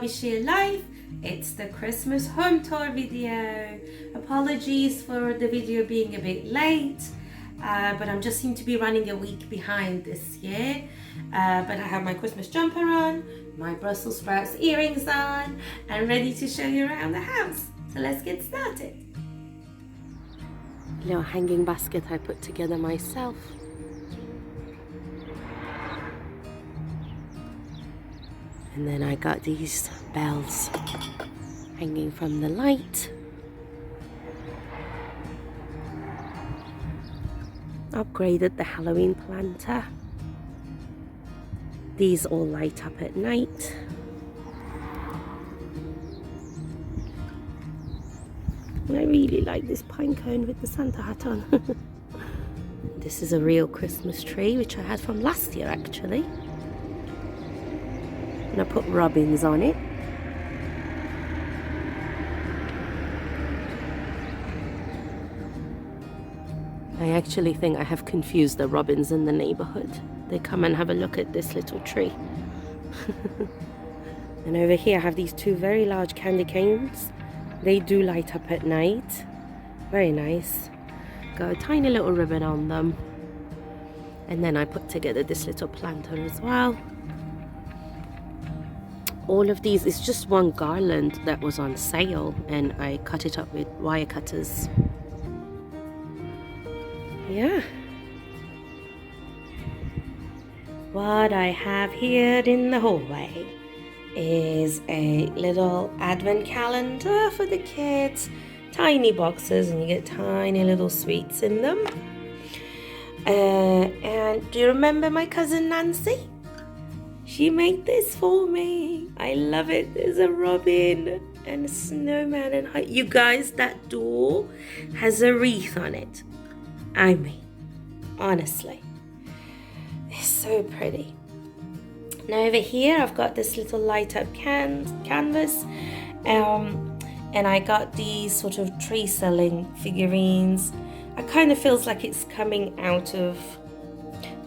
Derbyshire life. It's the Christmas home tour video. Apologies for the video being a bit late, but I'm just seem to be running a week behind this year. But I have my Christmas jumper on, my Brussels sprouts earrings on, and ready to show you around the house. So let's get started. Little hanging basket I put together myself. And then I got these bells hanging from the light. Upgraded the Halloween planter. These all light up at night. And I really like this pine cone with the Santa hat on. This is a real Christmas tree, which I had from last year actually. And I put robins on it. I actually think I have confused the robins in the neighborhood. They come and have a look at this little tree. And over here I have these two very large candy canes. They do light up at night. Very nice. Got a tiny little ribbon on them. And then I put together this little planter as well. All of these is just one garland that was on sale, and I cut it up with wire cutters. Yeah. What I have here in the hallway is a little advent calendar for the kids. Tiny boxes, and you get tiny little sweets in them. And do you remember my cousin Nancy? She made this for me. I love it. There's a robin and a snowman. And you guys, that door has a wreath on it. I mean, honestly, it's so pretty. Now over here, I've got this little light up canvas. And I got these sort of tree selling figurines. It kind of feels like it's coming out of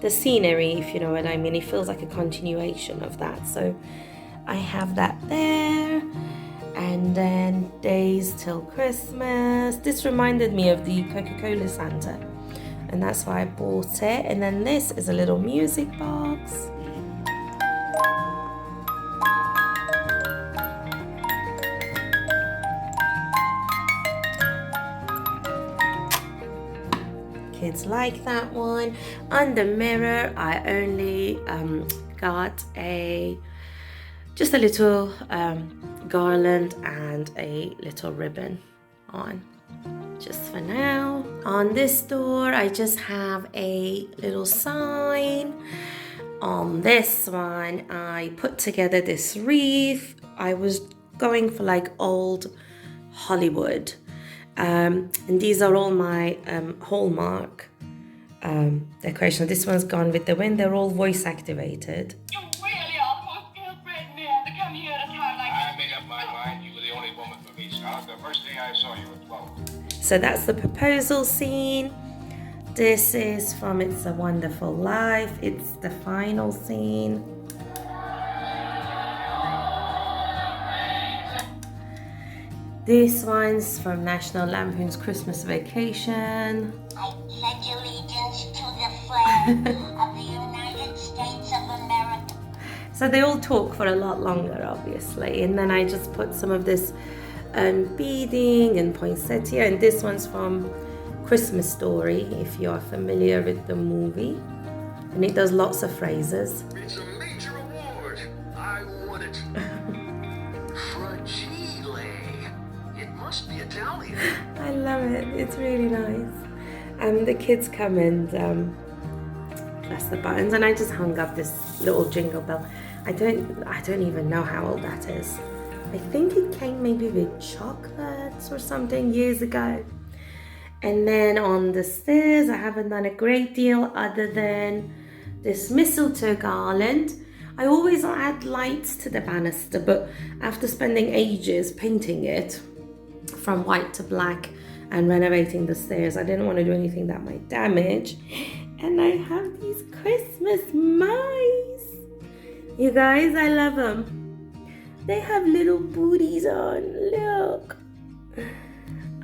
the scenery, if you know what I mean. It feels like a continuation of that. So I have that there. And then Days Till Christmas. This reminded me of the Coca-Cola Santa, and that's why I bought it. And then this is a little music box. Kids like that one. On the mirror, I only got just a little garland and a little ribbon on, just for now. On this door, I just have a little sign. On this one, I put together this wreath. I was going for like old Hollywood. And these are all my Hallmark decorations. This one's Gone with the Wind. They're all voice activated. You really are poor stupid man to come here at a time like this. I made up my mind. You were the only woman for me, Scarlett. The first day I saw you at 12. So that's the proposal scene. This is from It's a Wonderful Life. It's the final scene. This one's from National Lampoon's Christmas Vacation. I pledge allegiance to the flag of the United States of America. So they all talk for a lot longer, obviously. And then I just put some of this beading and poinsettia. And this one's from Christmas Story, if you're familiar with the movie. And it does lots of phrases. It's a major award. I won it. Fragile. It must be Italian. I love it. It's really nice. The kids come and press the buttons, and I just hung up this little jingle bell. I don't even know how old that is. I think it came maybe with chocolates or something years ago. And then on the stairs, I haven't done a great deal other than this mistletoe garland. I always add lights to the banister, but after spending ages painting it from white to black and renovating the stairs, I didn't want to do anything that might damage. And I have these Christmas mice. You guys, I love them. They have little booties on. Look.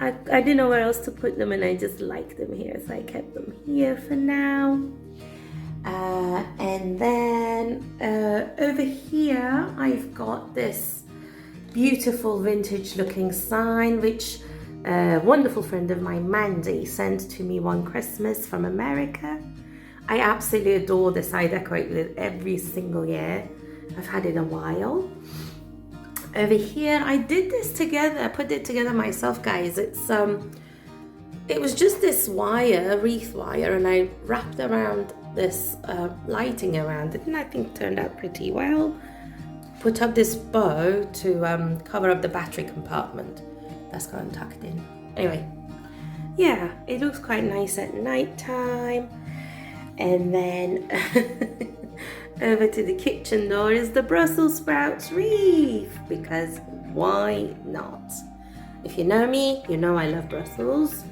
I didn't know where else to put them, and I just like them here, so I kept them here for now. And then over here I've got this beautiful vintage looking sign which a wonderful friend of mine, Mandy, sent to me one Christmas from America. I absolutely adore this. I decorate with it every single year. I've had it a while. Over here I did this together. I put it together myself, guys. It was just this wire, wreath wire, and I wrapped around this lighting around it, and I think it turned out pretty well. Put up this bow to cover up the battery compartment. That's got tucked in. Anyway, yeah, it looks quite nice at night time. And then over to the kitchen door is the Brussels sprouts wreath, because why not? If you know me, you know I love Brussels.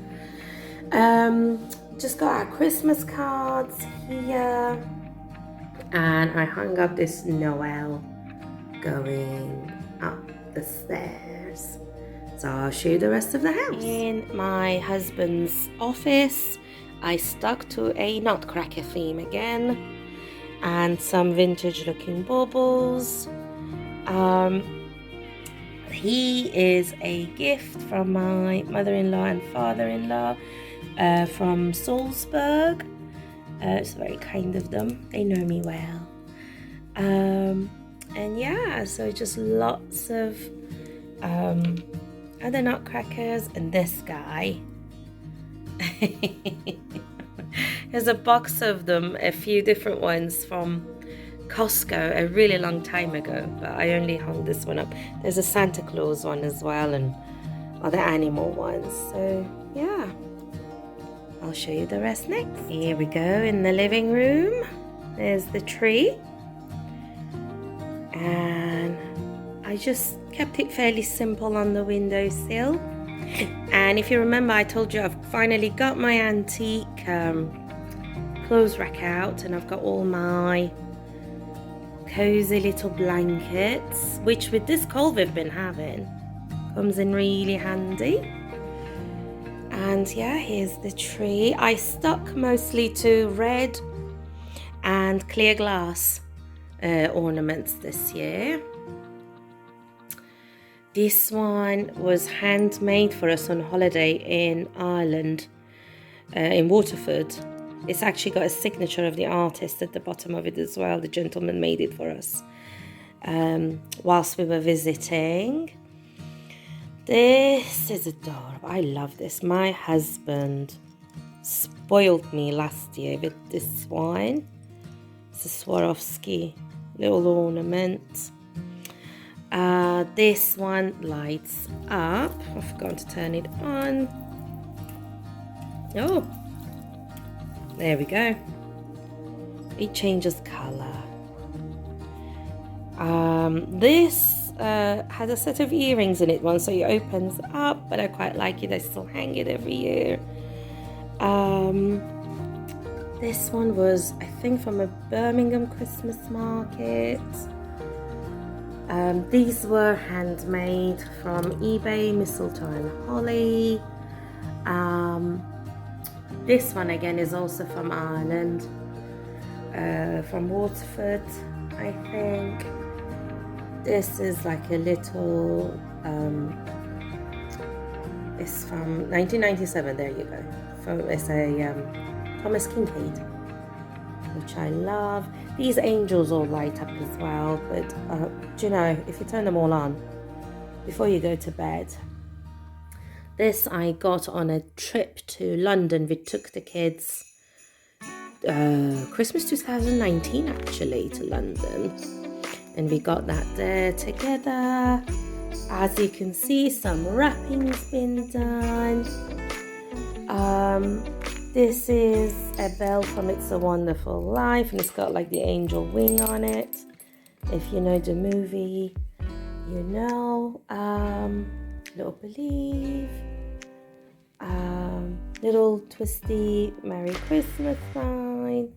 Just got our Christmas cards here, and I hung up this Noel going up the stairs. So I'll show you the rest of the house. In my husband's office, I stuck to a nutcracker theme again, and some vintage looking baubles. He is a gift from my mother-in-law and father-in-law from Salzburg. It's very kind of them. They know me well. And yeah, so just lots of other nutcrackers, and this guy. There's a box of them, a few different ones from Costco a really long time ago, but I only hung this one up. There's a Santa Claus one as well, and other animal ones. So yeah, I'll show you the rest next. Here we go in the living room. There's the tree, and I just kept it fairly simple on the windowsill. And if you remember, I told you I've finally got my antique clothes rack out, and I've got all my cozy little blankets, which with this cold we've been having comes in really handy. And yeah, here's the tree. I stuck mostly to red and clear glass ornaments this year. This one was handmade for us on holiday in Ireland, in Waterford. It's actually got a signature of the artist at the bottom of it as well. The gentleman made it for us whilst we were visiting. This is adorable. I love this. My husband spoiled me last year with this one. It's a Swarovski little ornament. This one lights up. I forgot to turn it on. Oh, there we go. It changes color. This has a set of earrings in it, one so it opens up, but I quite like it. I still hang it every year. This one was, I think, from a Birmingham Christmas market. These were handmade from eBay, mistletoe and holly. This one again is also from Ireland, from Waterford, I think. This is like a little, it's from 1997, there you go. It's a Thomas Kincaid, which I love. These angels all light up as well, but do you know, if you turn them all on before you go to bed. This I got on a trip to London. We took the kids Christmas 2019 actually to London, and we got that there together. As you can see, some wrapping's been done. This is a bell from It's a Wonderful Life, and it's got like the angel wing on it. If you know the movie, you know. Little Believe. Little twisty Merry Christmas sign.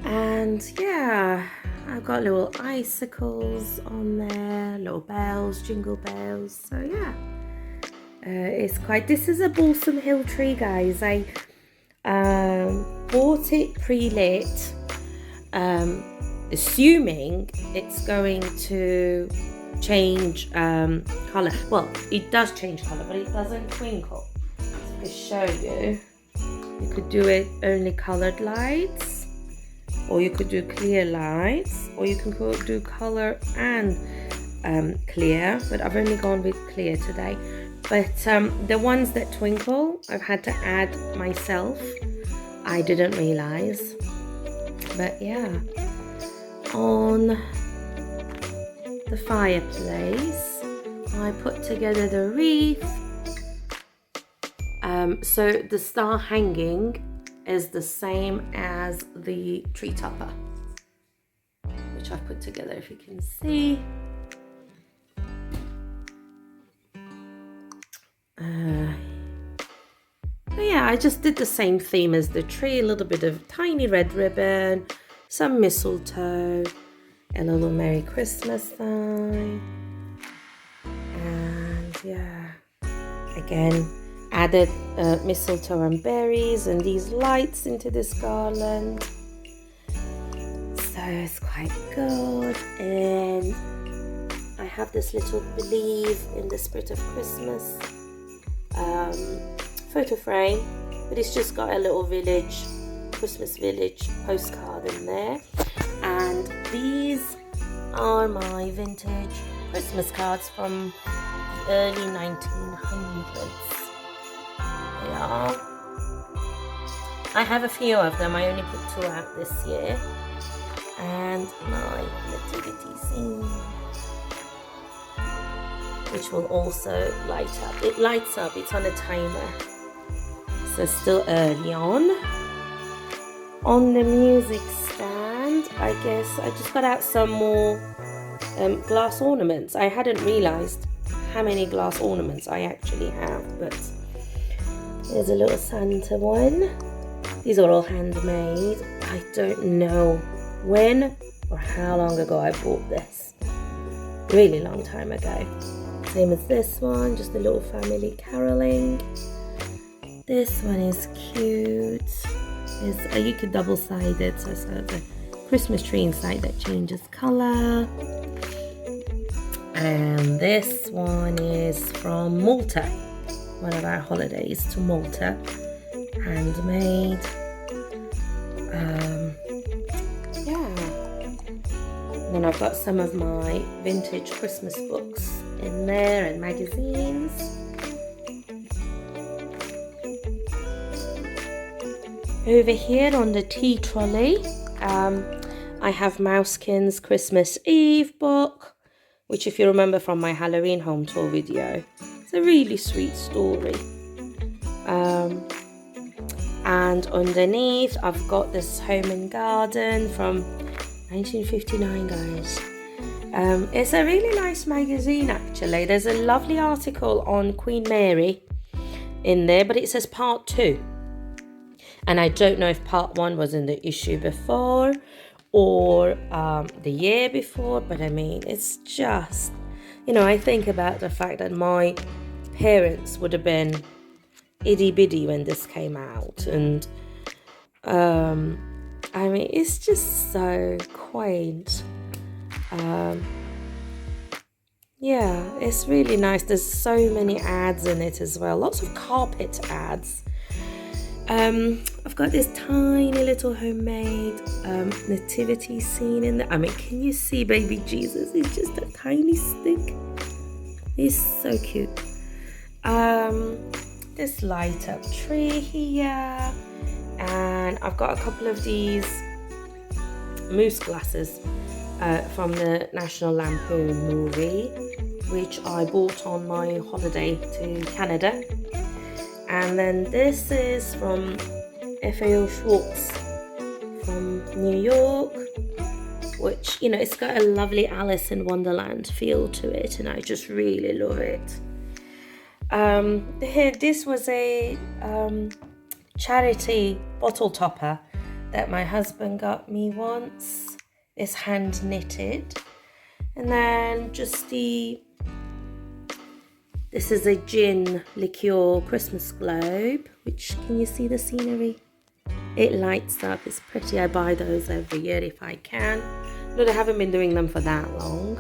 And yeah, I've got little icicles on there, little bells, jingle bells. So yeah, it's quite. This is a Balsamhill tree, guys. I bought it pre-lit, assuming it's going to change color. Well, it does change color, but it doesn't twinkle. To show you, you could do it only colored lights, or you could do clear lights, or you can do color and clear, but I've only gone with clear today. But the ones that twinkle, I've had to add myself. I didn't realize. But yeah, on the fireplace, I put together the wreath. So the star hanging is the same as the tree topper, which I've put together, if you can see. But yeah, I just did the same theme as the tree, a little bit of tiny red ribbon, some mistletoe, a little Merry Christmas sign, and yeah, again, added mistletoe and berries and these lights into this garland. So it's quite good. And I have this little Believe in the Spirit of Christmas photo frame, but it's just got a little Christmas village postcard in there. And these are my vintage Christmas cards from the early 1900s. They are. I have a few of them. I only put 2 out this year. And my nativity scene, which will also light up. It lights up. It's on a timer. So still early on. On the music stand, I guess I just got out some more glass ornaments. I hadn't realized how many glass ornaments I actually have, but there's a little Santa one. These are all handmade. I don't know when or how long ago I bought this. Really long time ago. Same as this one, just a little family caroling. This one is cute. You could double-side it, so it's the Christmas tree inside that changes color. And this one is from Malta, one of our holidays to Malta, handmade. Yeah. Then I've got some of my vintage Christmas books in there and magazines. Over here on the tea trolley, I have Mousekin's Christmas Eve book, which, if you remember from my Halloween home tour video, it's a really sweet story. And underneath, I've got this Home and Garden from 1959, guys. It's a really nice magazine, actually. There's a lovely article on Queen Mary in there, but it says part 2. And I don't know if part 1 was in the issue before or the year before, but I mean, it's just, I think about the fact that my parents would have been itty bitty when this came out, and I mean, it's just so quaint. Yeah, it's really nice. There's so many ads in it as well, lots of carpet ads. I've got this tiny little homemade nativity scene in there. I mean, can you see baby Jesus? He's just a tiny stick. He's so cute. This light up tree here, and I've got a couple of these moose glasses from the National Lampoon movie, which I bought on my holiday to Canada. And then this is from FAO Schwartz from New York, which, it's got a lovely Alice in Wonderland feel to it, and I just really love it. Here, this was a charity bottle topper that my husband got me once. It's hand knitted. And then just this is a gin liqueur Christmas globe, which, can you see the scenery? It lights up, it's pretty. I buy those every year if I can. But I haven't been doing them for that long.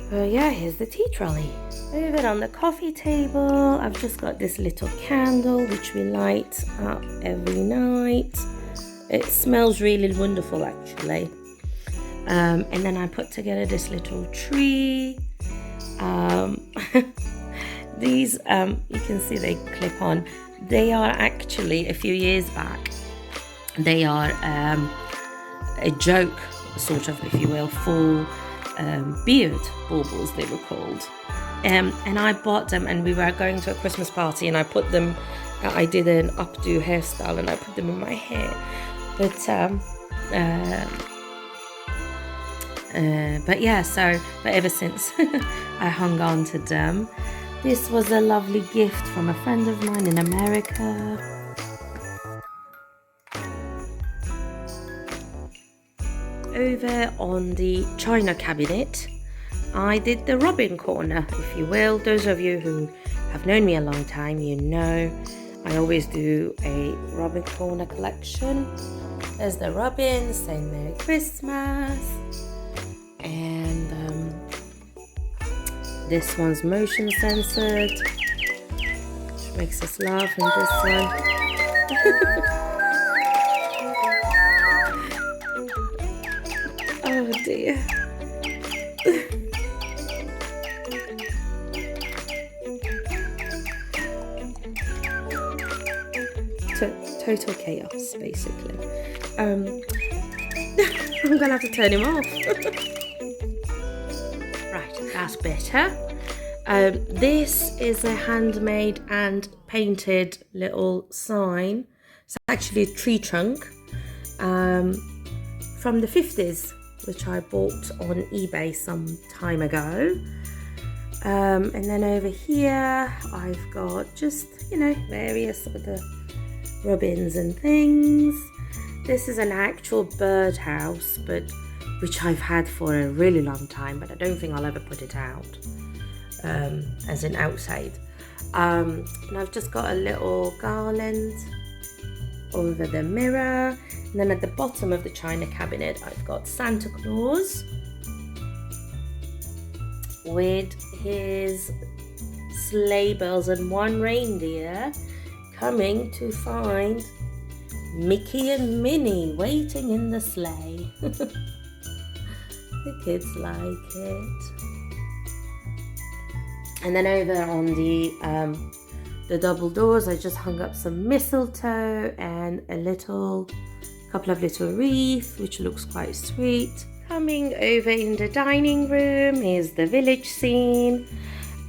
But yeah, here's the tea trolley. Over on the coffee table, I've just got this little candle which we light up every night. It smells really wonderful actually. And then I put together this little tree. These, you can see they clip on. They are actually, a few years back, they are a joke, sort of, if you will, for beard baubles, they were called. And I bought them, and we were going to a Christmas party, and I put them, I did an updo hairstyle, and I put them in my hair. But yeah, but ever since I hung on to them. This was a lovely gift from a friend of mine in America. Over on the china cabinet, I did the robin corner, if you will. Those of you who have known me a long time, you know I always do a robin corner collection. There's the robins saying Merry Christmas. And this one's motion censored, which makes us laugh, and this one. Oh dear. Total chaos, basically. I'm gonna have to turn him off. Right, that's better. This is a handmade and painted little sign. It's actually a tree trunk from the 50s, which I bought on eBay some time ago. And then over here, I've got just, various other robins and things. This is an actual birdhouse, which I've had for a really long time, but I don't think I'll ever put it out, as in outside. And I've just got a little garland over the mirror. And then at the bottom of the china cabinet, I've got Santa Claus with his sleigh bells and one reindeer coming to find Mickey and Minnie waiting in the sleigh. The kids like it. And then over on the double doors, I just hung up some mistletoe and a couple of little wreaths, which looks quite sweet. Coming over in the dining room is the village scene.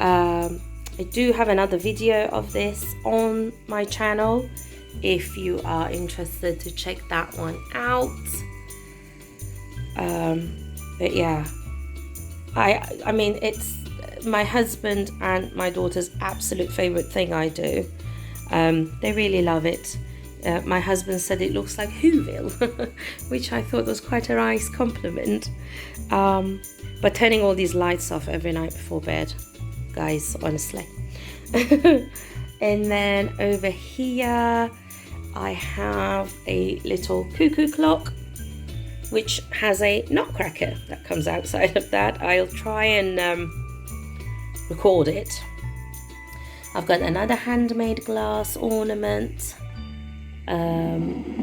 I do have another video of this on my channel if you are interested to check that one out. But yeah, I mean, it's my husband and my daughter's absolute favorite thing I do. They really love it. My husband said it looks like Whoville, which I thought was quite a nice compliment. But turning all these lights off every night before bed, guys, honestly. And then over here I have a little cuckoo clock, which has a nutcracker that comes outside of that. I'll try and record it. I've got another handmade glass ornament. I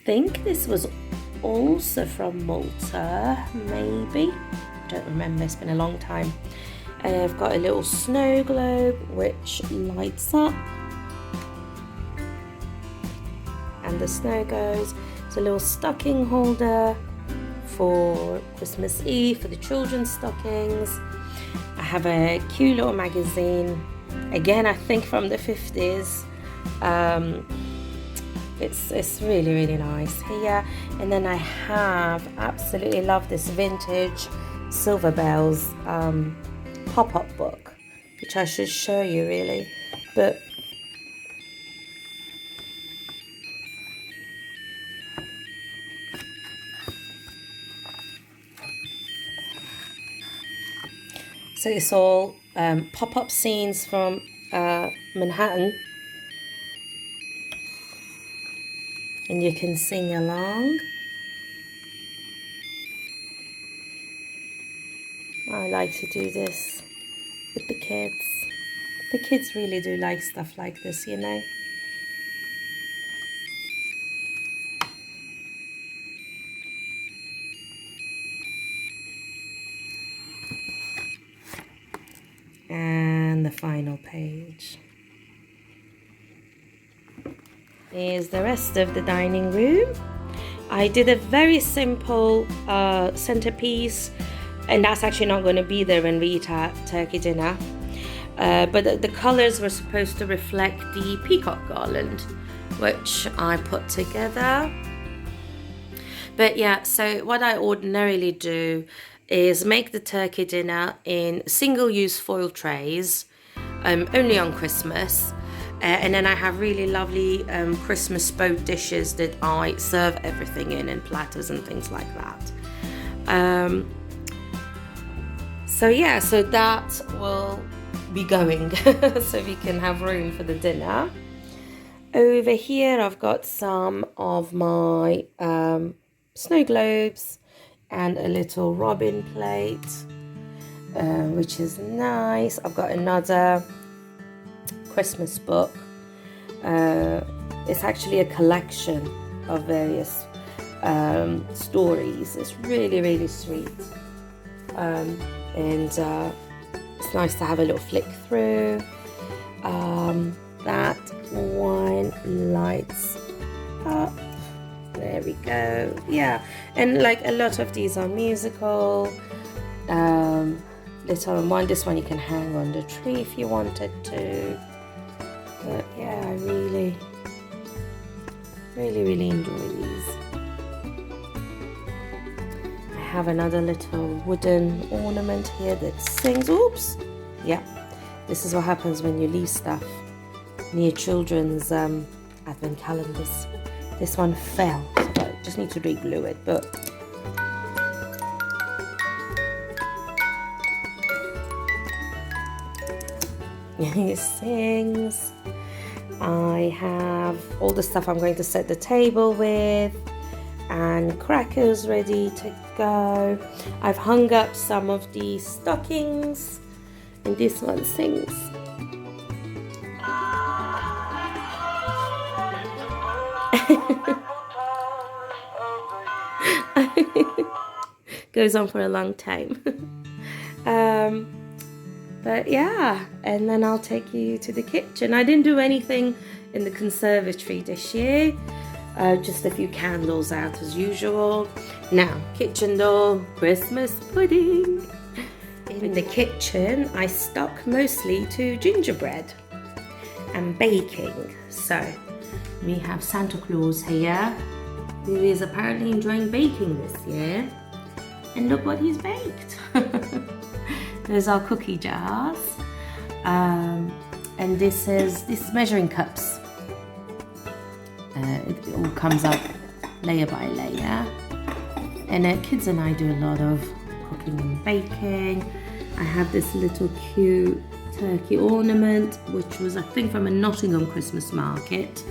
think this was also from Malta, maybe. I don't remember, it's been a long time. I've got a little snow globe which lights up and the snow goes. It's a little stocking holder for Christmas Eve for the children's stockings. I have a cute little magazine, again I think from the 50s. It's really, really nice here. And then I absolutely love this vintage Silver Bells pop-up book, which I should show you really, but So it's all pop-up scenes from Manhattan. And you can sing along. I like to do this with the kids. The kids really do like stuff like this, you know. And the final page. Here's the rest of the dining room. I did a very simple centerpiece, and that's actually not going to be there when we eat our turkey dinner. But the colors were supposed to reflect the peacock garland, which I put together. But yeah, so what I ordinarily do is make the turkey dinner in single-use foil trays, only on Christmas. And then I have really lovely Christmas boat dishes that I serve everything in, and platters and things like that. So yeah, so that will be going so we can have room for the dinner. Over here I've got some of my snow globes and a little robin plate, which is nice. I've got another Christmas book. It's actually a collection of various stories. It's really, really sweet. And it's nice to have a little flick through. That one lights up. There we go. Yeah, and like a lot of these are musical. Little one, this one you can hang on the tree if you wanted to. But yeah, I really, really enjoy these. I have another little wooden ornament here that sings. Oops! Yeah, this is what happens when you leave stuff near children's advent calendars. This one fell, so I just need to re-glue it, but it sings. I have all the stuff I'm going to set the table with, and crackers ready to go. I've hung up some of the stockings, and this one sings. Goes on for a long time. But yeah, and then I'll take you to the kitchen. I didn't do anything in the conservatory this year, just a few candles out as usual. Now, kitchen door, Christmas pudding. In the kitchen, I stuck mostly to gingerbread and baking. So we have Santa Claus here, who is apparently enjoying baking this year. And look what he's baked. There's our cookie jars. And this is measuring cups. It all comes up layer by layer. And kids and I do a lot of cooking and baking. I have this little cute turkey ornament, which was I think from a Nottingham Christmas market.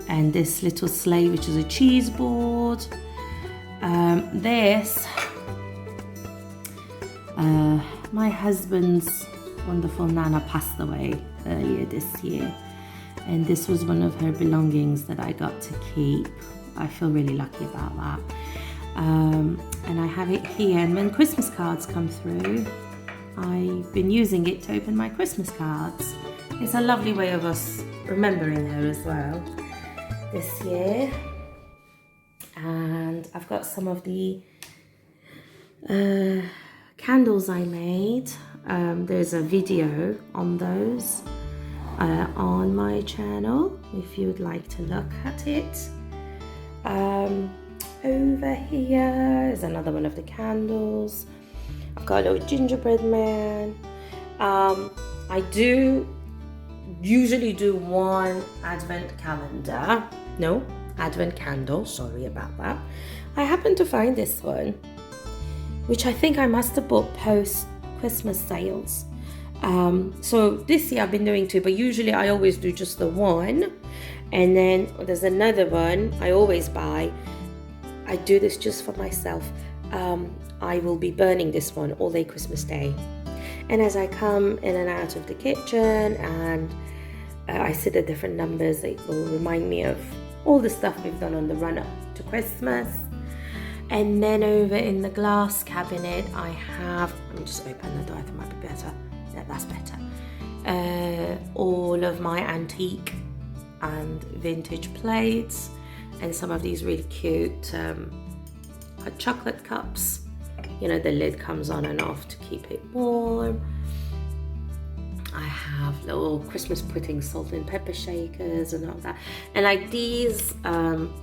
And this little sleigh, which is a cheese board. My husband's wonderful Nana passed away earlier this year, and this was one of her belongings that I got to keep. I feel really lucky about that. And I have it here, and when Christmas cards come through, I've been using it to open my Christmas cards. It's a lovely way of us remembering her as well this year. And I've got some of the candles I made. There's a video on those on my channel if you would like to look at it. Over here is another one of the candles. I've got a little gingerbread man. I do usually do one advent candle, sorry about that. I happened to find this one, which I think I must have bought post Christmas sales. So this year I've been doing 2, but usually I always do just the one. And then there's another one I always buy. I do this just for myself. I will be burning this one all day Christmas Day. And as I come in and out of the kitchen and I see the different numbers, it will remind me of all the stuff we've done on the run up to Christmas. And then over in the glass cabinet I have, let me just open the door, I think it might be better. Yeah, that's better. All of my antique and vintage plates and some of these really cute chocolate cups. You know, the lid comes on and off to keep it warm. I have little Christmas pudding salt and pepper shakers and all that. And like these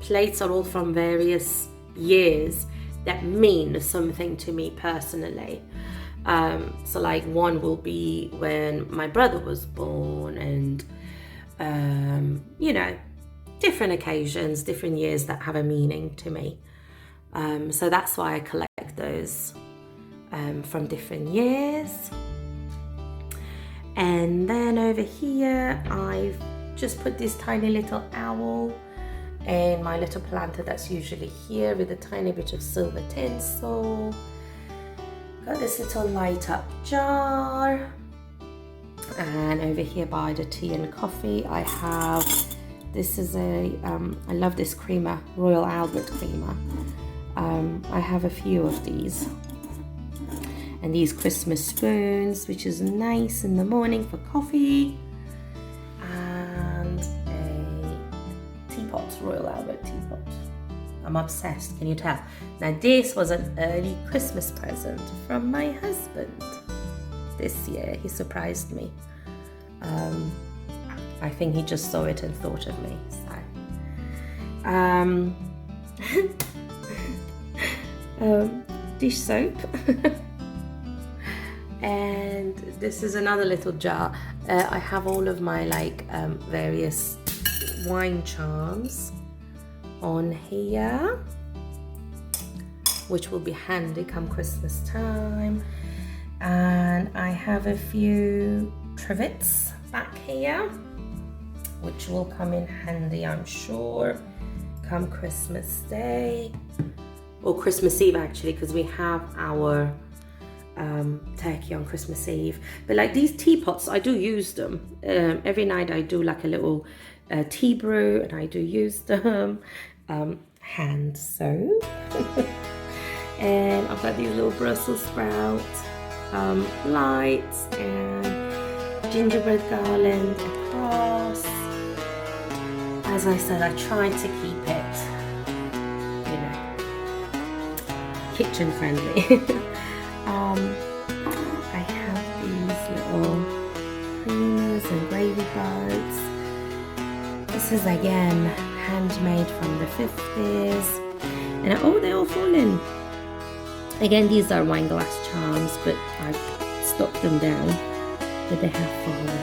plates are all from various years that mean something to me personally. So like one will be when my brother was born, and you know, different occasions, different years that have a meaning to me. So that's why I collect those from different years. And then over here I've just put this tiny little owl and my little planter that's usually here with a tiny bit of silver tinsel. Got this little light up jar. And over here by the tea and coffee I have, this is a, I love this creamer, Royal Albert creamer. I have a few of these. And these Christmas spoons, which is nice in the morning for coffee. And a teapot, Royal Albert teapot. I'm obsessed, can you tell? Now this was an early Christmas present from my husband this year. He surprised me. I think he just saw it and thought of me. So. Dish soap. And this is another little jar. I have all of my like various wine charms on here, which will be handy come Christmas time. And I have a few trivets back here, which will come in handy, I'm sure, come Christmas Day or Christmas Eve actually, because we have our turkey on Christmas Eve. But like these teapots, I do use them every night. I do like a little tea brew, and I do use them. Hand soap. And I've got these little Brussels sprout lights and gingerbread garland across. As I said, I try to keep it, you know, kitchen friendly. I have these little creamers and gravy buds. This is again handmade from the 50s. And oh, they all fall in. Again, these are wine glass charms, but I've stopped them down, but they have fallen.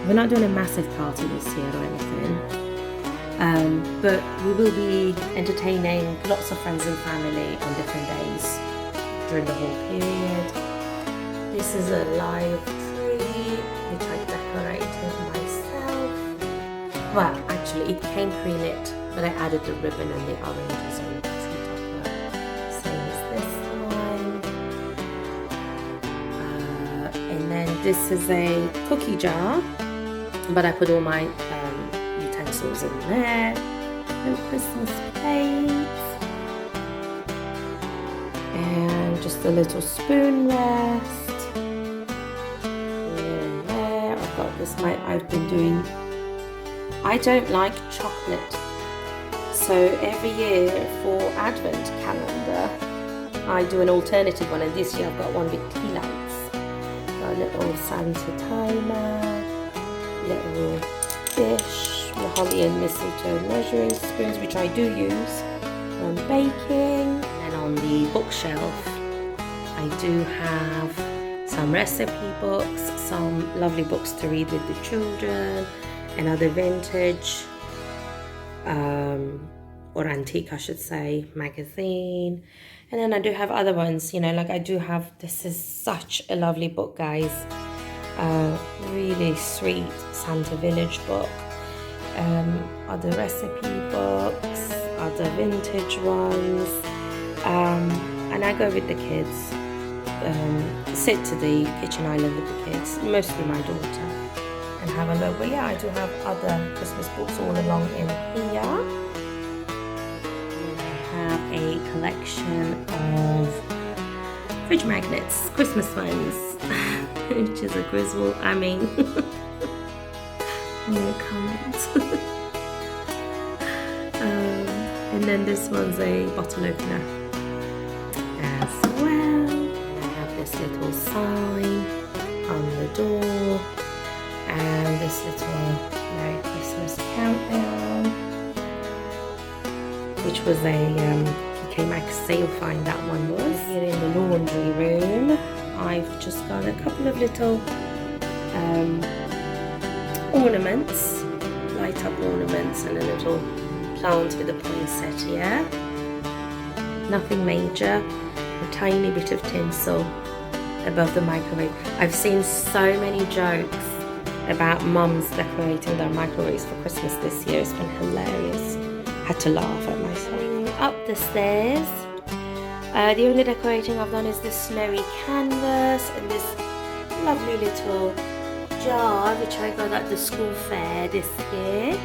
We're not doing a massive party this year or anything, but we will be entertaining lots of friends and family on different days during the whole period. This is a live tree which I decorated myself. Well, actually it came pre-lit, but I added the ribbon and the oranges on the tree topper. Same as this one. And then this is a cookie jar, but I put all my utensils in there. Little Christmas plates. And just a little spoon rest. In there. I've got this, I've been doing, I don't like chocolate. So every year for Advent calendar, I do an alternative one, and this year I've got one with tea lights. Got a little Santa timer, little dish, the holly and mistletoe measuring spoons, which I do use when baking. And on the bookshelf, I do have some recipe books, some lovely books to read with the children, another vintage or antique, I should say, magazine, And then I do have other ones, you know, like I do have, this is such a lovely book, guys. Really sweet Santa Village book. Other recipe books, other vintage ones. And I go with the kids. Sit to the kitchen island with the kids, mostly my daughter, and have a look. But yeah, I do have other Christmas books all along in here. I have a collection of fridge magnets, Christmas ones, which is a Griswold, I mean, no comment. And then this one's a bottle opener as well. And I have this little sign on the door, and this little Merry Christmas countdown, which was a UK magazine find, that one was. Here in the laundry room, I've just got a couple of little ornaments, light up ornaments, and a little plant with a poinsettia. Nothing major, a tiny bit of tinsel above the microwave. I've seen so many jokes about mums decorating their microwaves for Christmas this year. It's been hilarious. Had to laugh at myself. Up the stairs, the only decorating I've done is this snowy canvas and this lovely little jar which I got at the school fair this year.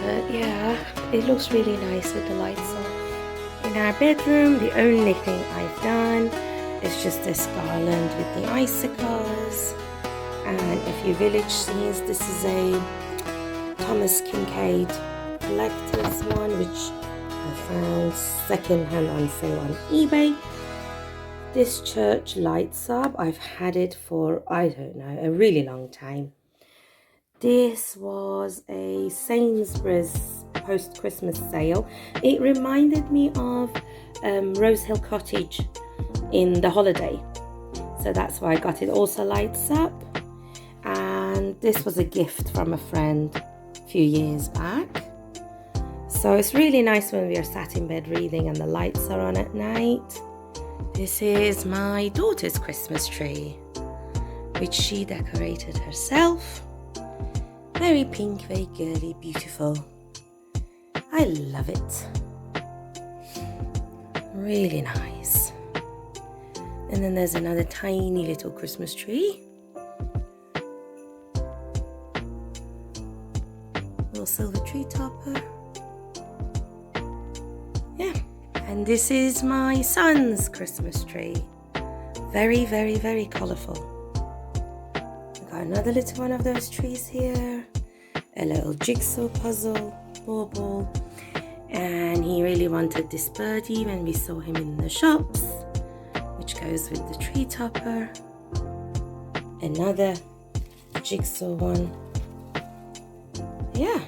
But yeah, it looks really nice with the lights off. In our bedroom, the only thing I've done is just this garland with the icicles. And a few village scenes. This is a Thomas Kincaid collector's one, which I found second-hand on sale on eBay. This church lights up. I've had it for, I don't know, a really long time. This was a Sainsbury's post-Christmas sale. It reminded me of Rose Hill Cottage in The Holiday. So that's why I got it. Also lights up. And this was a gift from a friend a few years back. So it's really nice when we are sat in bed reading and the lights are on at night. This is my daughter's Christmas tree, which she decorated herself. Very pink, very girly, beautiful. I love it. Really nice. And then there's another tiny little Christmas tree. Little silver tree topper. Yeah. And this is my son's Christmas tree. Very, very, very colourful. I've got another little one of those trees here. A little jigsaw puzzle, bauble. And he really wanted this birdie when we saw him in the shops, which goes with the tree topper. Another jigsaw one. Yeah,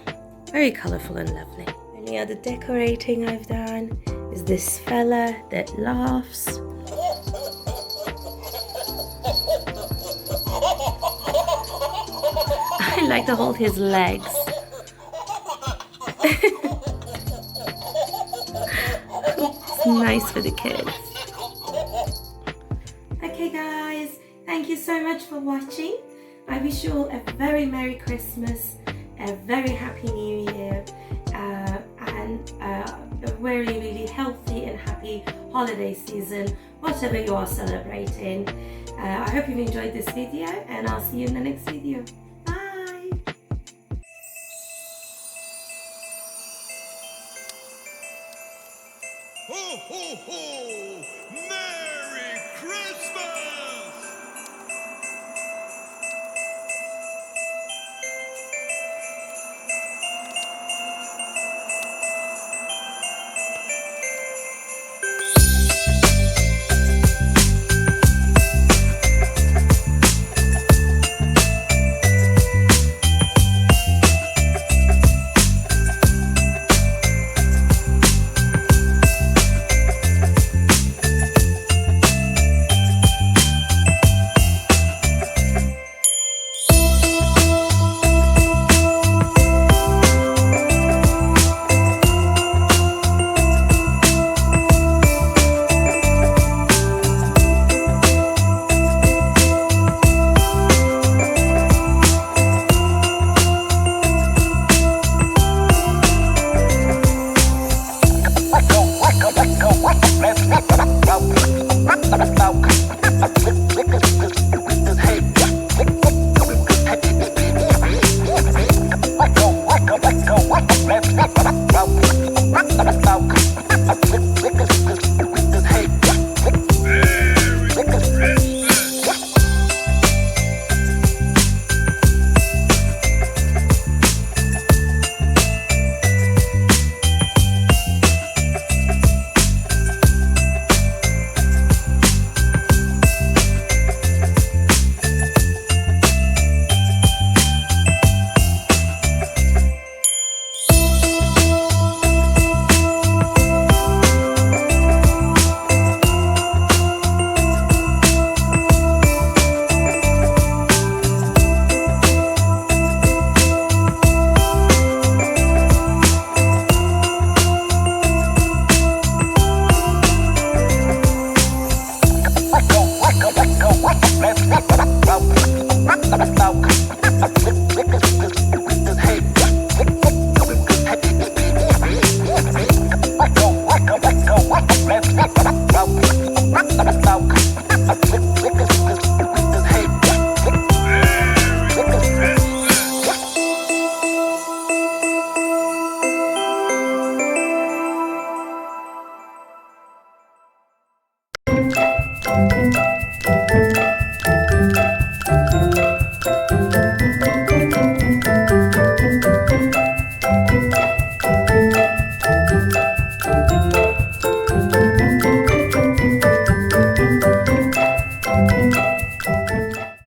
very colourful and lovely. Any other decorating I've done is this fella that laughs. I like to hold his legs. It's nice for the kids. Okay guys, thank you so much for watching. I wish you all a very Merry Christmas, a very Happy New Year, and a very really healthy and happy holiday season, whatever you are celebrating. I hope you've enjoyed this video, and I'll see you in the next video. Bye! Ho, ho, ho! Merry Christmas! Bye.